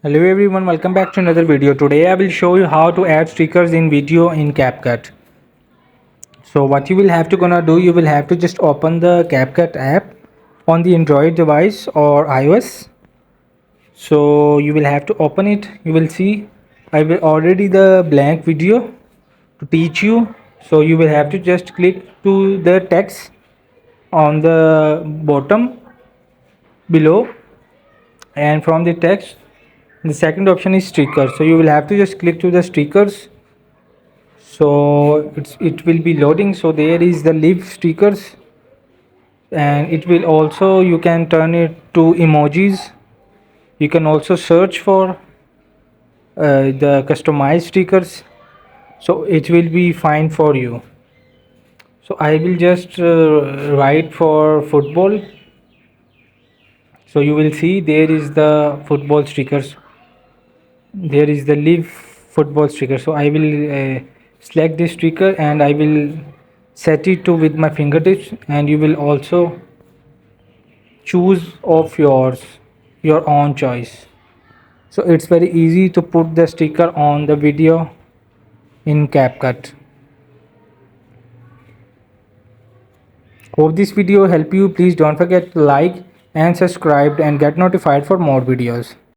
Hello everyone, welcome back to another video. Today I will show you how to add stickers in video in CapCut. So what you will have to do, you will have to just open the CapCut app on the Android device or iOS. So you will have to open it. You will see I will already the blank video to teach you. So you will have to just click to the text on the bottom below, and from the text the second option is sticker. So you will have to just click to the stickers. So it will be loading. So there is the live stickers, and it will also, you can turn it to emojis. You can also search for the customized stickers, so it will be fine for you. So I will just write for football. So you will see there is the football stickers, there is the live football sticker. So I will select this sticker and I will set it to with my fingertips, and you will also choose of your own choice. So it's very easy to put the sticker on the video in CapCut. Hope this video help you. Please don't forget to like and subscribe and get notified for more videos.